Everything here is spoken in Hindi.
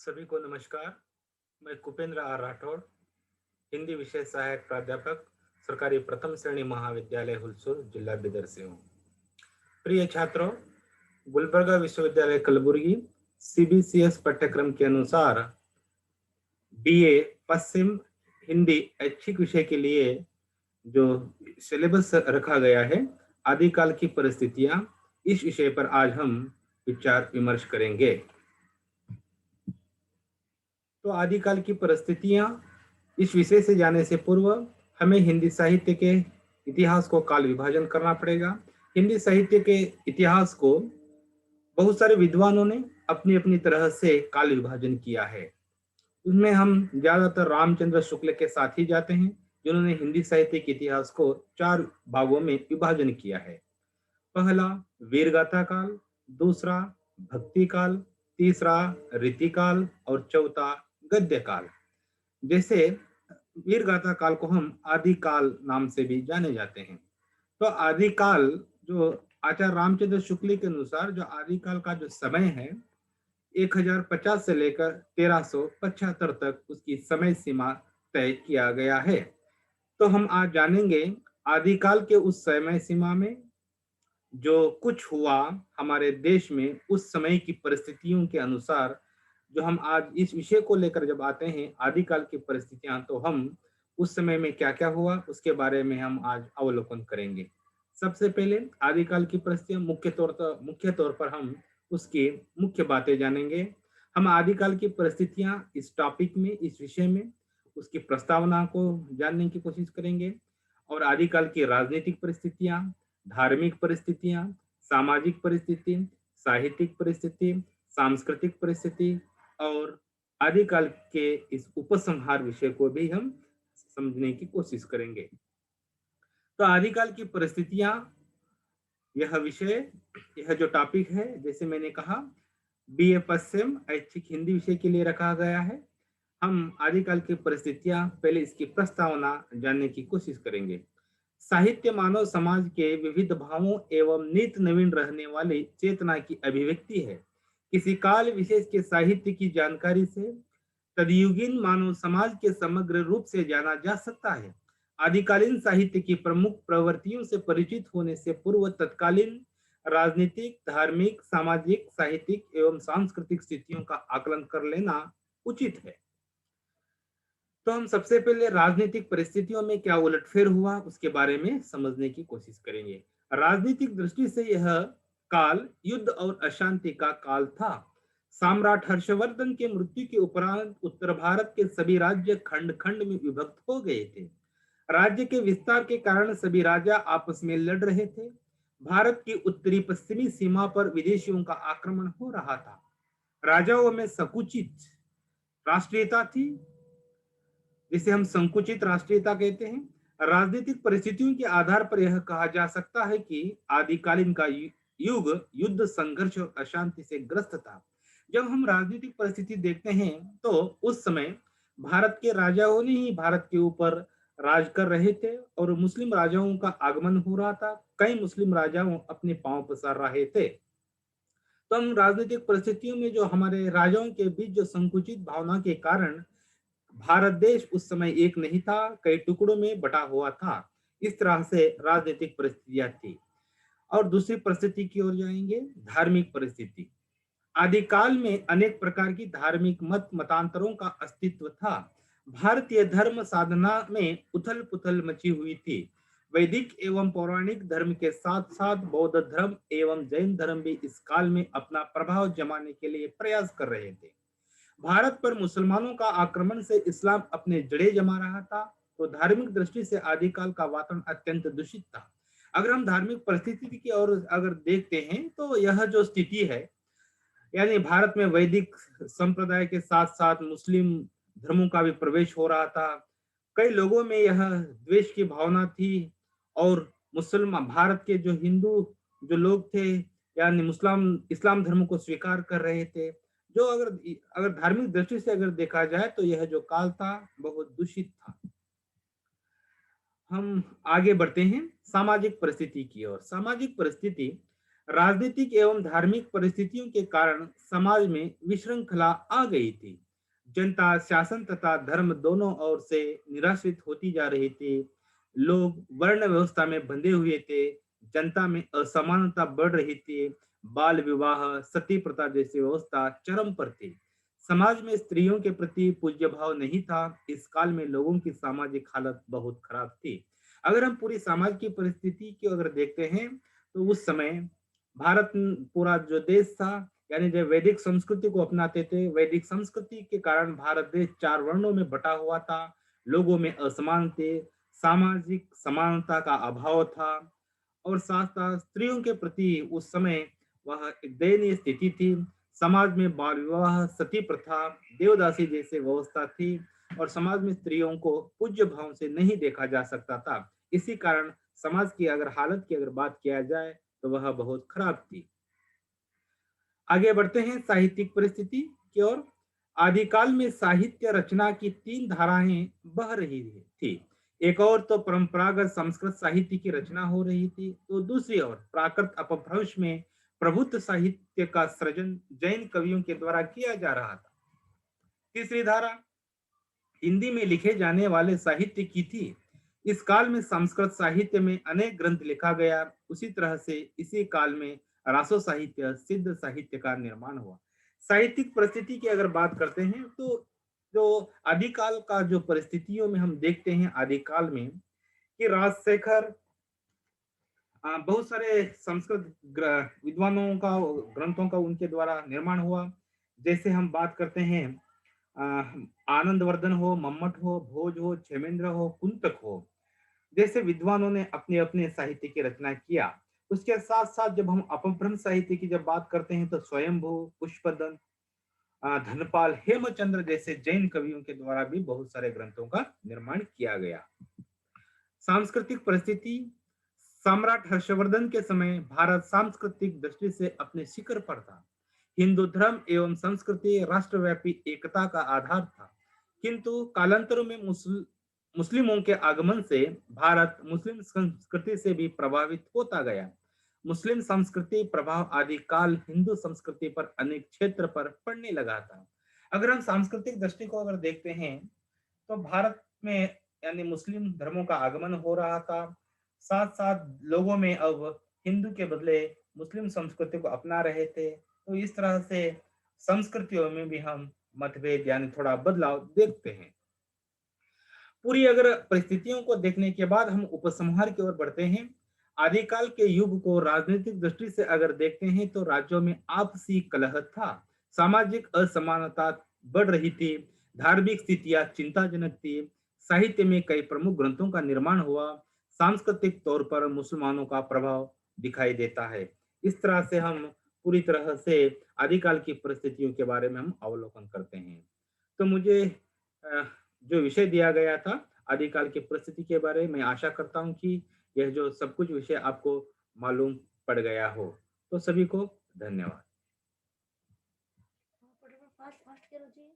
सभी को नमस्कार। मैं कुपेंद्र आर राठौड़, हिंदी विषय सहायक प्राध्यापक, सरकारी प्रथम श्रेणी महाविद्यालय हुलसूर, जिला बिदर से हूँ। प्रिय छात्रों, गुलबर्गा विश्वविद्यालय कलबुर्गी सीबीसीएस पाठ्यक्रम के अनुसार बीए पश्चिम हिंदी ऐच्छिक विषय के लिए जो सिलेबस रखा गया है, आदिकाल की परिस्थितियां, इस विषय पर आज हम विचार विमर्श करेंगे। तो आदिकाल की परिस्थितियां, इस विषय से जाने से पूर्व हमें हिंदी साहित्य के इतिहास को काल विभाजन करना पड़ेगा। हिंदी साहित्य के इतिहास को बहुत सारे विद्वानों ने अपनी अपनी तरह से काल विभाजन किया है। उसमें हम ज्यादातर रामचंद्र शुक्ल के साथ ही जाते हैं, जिन्होंने हिंदी साहित्य के इतिहास को 4 भागों में विभाजन किया है। पहला वीरगाथा काल, दूसरा भक्ति काल, तीसरा रीतिकाल और चौथा गद्य काल। जैसे वीरगाथा काल को हम आदिकाल नाम से भी जाने जाते हैं। तो आदिकाल, जो आचार्य रामचंद्र शुक्ल के अनुसार जो आदिकाल का जो समय है, 1050 से लेकर 1375 तक उसकी समय सीमा तय किया गया है। तो हम आज जानेंगे आदिकाल के उस समय सीमा में जो कुछ हुआ हमारे देश में उस समय की परिस्थितियों के अनुसार। जो हम आज इस विषय को लेकर जब आते हैं आदिकाल की परिस्थितियां, तो हम उस समय में क्या क्या हुआ उसके बारे में हम आज अवलोकन करेंगे। सबसे पहले आदिकाल की परिस्थितियां मुख्य तौर पर हम उसकी मुख्य बातें जानेंगे। हम आदिकाल की परिस्थितियां इस टॉपिक में, इस विषय में उसकी प्रस्तावना को जानने की कोशिश करेंगे। और आदिकाल की राजनीतिक परिस्थितियां, धार्मिक परिस्थितियां, सामाजिक परिस्थिति, साहित्यिक परिस्थिति, सांस्कृतिक परिस्थिति और आदिकाल के इस उपसंहार विषय को भी हम समझने की कोशिश करेंगे। तो आदिकाल की परिस्थितियां, यह विषय, यह जो टॉपिक है, जैसे मैंने कहा, बीए पश्चिम ऐच्छिक हिंदी विषय के लिए रखा गया है। हम आदिकाल की परिस्थितियां, पहले इसकी प्रस्तावना जानने की कोशिश करेंगे। साहित्य मानव समाज के विविध भावों एवं नित नवीन रहने वाली चेतना की अभिव्यक्ति है। किसी काल विशेष के साहित्य की जानकारी से तदयुगीन मानव समाज के समग्र रूप से जाना जा सकता है। आदिकालीन साहित्य की प्रमुख प्रवृत्तियों से परिचित होने से पूर्व तत्कालीन राजनीतिक, धार्मिक, सामाजिक, साहित्यिक एवं सांस्कृतिक स्थितियों का आकलन कर लेना उचित है। तो हम सबसे पहले राजनीतिक परिस्थितियों में क्या उलटफेर हुआ उसके बारे में समझने की कोशिश करेंगे। राजनीतिक दृष्टि से यह काल युद्ध और अशांति का काल था। सम्राट हर्षवर्धन के मृत्यु के उपरांत उत्तर भारत के सभी राज्य खंड खंड में विभक्त हो गए थे। राज्य के विस्तार के कारण सभी राजा आपस में लड़ रहे थे। भारत की उत्तरी पश्चिमी सीमा पर विदेशियों का आक्रमण हो रहा था। राजाओं में संकुचित राष्ट्रीयता थी, जिसे हम संकुचित राष्ट्रीयता कहते हैं। राजनीतिक परिस्थितियों के आधार पर यह कहा जा सकता है कि आदिकालीन का युग युद्ध, संघर्ष और अशांति से ग्रस्त था। जब हम राजनीतिक परिस्थिति देखते हैं तो उस समय भारत के राजाओं ने ही भारत के ऊपर राज कर रहे थे और मुस्लिम राजाओं का आगमन हो रहा था। कई मुस्लिम राजाओं अपने पांव पसार रहे थे। तो हम राजनीतिक परिस्थितियों में जो हमारे राजाओं के बीच जो संकुचित भावना के कारण भारत देश उस समय एक नहीं था, कई टुकड़ों में बटा हुआ था। इस तरह से राजनीतिक परिस्थितियां थी। और दूसरी परिस्थिति की ओर जाएंगे, धार्मिक परिस्थिति। आदिकाल में अनेक प्रकार की धार्मिक मतांतरों का अस्तित्व था। भारतीय धर्म साधना में उथल पुथल मची हुई थी। वैदिक एवं पौराणिक धर्म के साथ साथ बौद्ध धर्म एवं जैन धर्म भी इस काल में अपना प्रभाव जमाने के लिए प्रयास कर रहे थे। भारत पर मुसलमानों का आक्रमण से इस्लाम अपने जड़े जमा रहा था। तो धार्मिक दृष्टि से आदिकाल का वातावरण अत्यंत दूषित था। अगर हम धार्मिक परिस्थिति की ओर अगर देखते हैं तो यह जो स्थिति है, यानी भारत में वैदिक संप्रदाय के साथ साथ मुस्लिम धर्मों का भी प्रवेश हो रहा था। कई लोगों में यह द्वेष की भावना थी और मुसलमान भारत के जो हिंदू जो लोग थे, यानी मुस्लिम इस्लाम धर्म को स्वीकार कर रहे थे। जो अगर अगर धार्मिक दृष्टि से अगर देखा जाए तो यह जो काल था बहुत दूषित था। हम आगे बढ़ते हैं सामाजिक परिस्थिति की ओर। सामाजिक परिस्थिति, राजनीतिक एवं धार्मिक परिस्थितियों के कारण समाज में विशृंखला आ गई थी। जनता शासन तथा धर्म दोनों ओर से निराश्रित होती जा रही थी। लोग वर्ण व्यवस्था में बंधे हुए थे। जनता में असमानता बढ़ रही थी। बाल विवाह, सती प्रथा जैसी व्यवस्था चरम पर थी। समाज में स्त्रियों के प्रति पूज्य भाव नहीं था। इस काल में लोगों की सामाजिक हालत बहुत खराब थी। अगर हम पूरी समाज की परिस्थिति को अगर देखते हैं, तो उस समय भारत पूरा जो देश था, यानी जो वैदिक संस्कृति को अपनाते थे, वैदिक संस्कृति के कारण भारत देश 4 वर्णों में बटा हुआ था। लोगों में असमान थे, सामाजिक समानता का अभाव था और साथ-साथ स्त्रियों के प्रति उस समय वह एक दयनीय स्थिति थी। समाज में बाल विवाह, सती प्रथा, देवदासी जैसे व्यवस्था थी और समाज में स्त्रियों को पूज्य भाव से नहीं देखा जा सकता था। इसी कारण समाज की अगर हालत की अगर बात किया जाए, तो वह बहुत खराब थी। आगे बढ़ते हैं साहित्यिक परिस्थिति की ओर। आदिकाल में साहित्य रचना की 3 धाराएं बह रही थी। एक और तो परंपरागत संस्कृत साहित्य की रचना हो रही थी, तो दूसरी ओर प्राकृत अपभ्रंश में प्रभुत्व साहित्य का सृजन जैन कवियों के द्वारा किया जा रहा था। तीसरी धारा हिंदी में लिखे जाने वाले साहित्य की थी। इस काल में संस्कृत साहित्य में अनेक ग्रंथ लिखा गया। उसी तरह से इसी काल में रासो साहित्य, सिद्ध साहित्य का निर्माण हुआ। साहित्यिक परिस्थिति की अगर बात करते हैं, तो जो आदिकाल का जो परिस्थितियों में हम देखते हैं आदिकाल में कि राजशेखर बहुत सारे संस्कृत विद्वानों का ग्रंथों का उनके द्वारा निर्माण हुआ। जैसे हम बात करते हैं अ, आनंदवर्धन हो, मम्मट हो, भोज हो, क्षेमेंद्र हो, कुंतक हो, जैसे विद्वानों ने अपने अपने साहित्य की रचना किया। उसके साथ साथ जब हम अपभ्रंश साहित्य की जब बात करते हैं, तो स्वयंभू, पुष्पदंत, धनपाल, हेमचंद्र जैसे जैन कवियों के द्वारा भी बहुत सारे ग्रंथों का निर्माण किया गया। सांस्कृतिक परिस्थिति, सम्राट हर्षवर्धन के समय भारत सांस्कृतिक दृष्टि से अपने शिखर पर था। हिंदू धर्म एवं संस्कृति राष्ट्रव्यापी एकता का आधार था। किंतु कालांतरों में मुस्लिमों के आगमन से भारत मुस्लिम संस्कृति से भी प्रभावित होता गया। मुस्लिम संस्कृति प्रभाव आदि काल हिंदू संस्कृति पर अनेक क्षेत्र पर पड़ने लगा था। अगर हम सांस्कृतिक दृष्टि को अगर देखते हैं, तो भारत में यानी मुस्लिम धर्मों का आगमन हो रहा था। साथ साथ लोगों में अब हिंदू के बदले मुस्लिम संस्कृति को अपना रहे थे। तो इस तरह से संस्कृतियों में भी हम मतभेद यानी थोड़ा बदलाव देखते हैं। पूरी अगर परिस्थितियों को देखने के बाद हम उपसंहार की ओर बढ़ते हैं। आदिकाल के युग को राजनीतिक दृष्टि से अगर देखते हैं, तो राज्यों में आपसी कलह था। सामाजिक असमानता बढ़ रही थी। धार्मिक स्थितियां चिंताजनक थी। साहित्य में कई प्रमुख ग्रंथों का निर्माण हुआ। सांस्कृतिक तौर पर मुसलमानों का प्रभाव दिखाई देता है। इस तरह से हम पूरी तरह से आदिकाल की परिस्थितियों के बारे में हम अवलोकन करते हैं। तो मुझे अ, जो विषय दिया गया था आदिकाल की परिस्थिति के बारे में, आशा करता हूँ कि यह जो सब कुछ विषय आपको मालूम पड़ गया हो। तो सभी को धन्यवाद। फटाफट फास्ट फास्ट करो जी।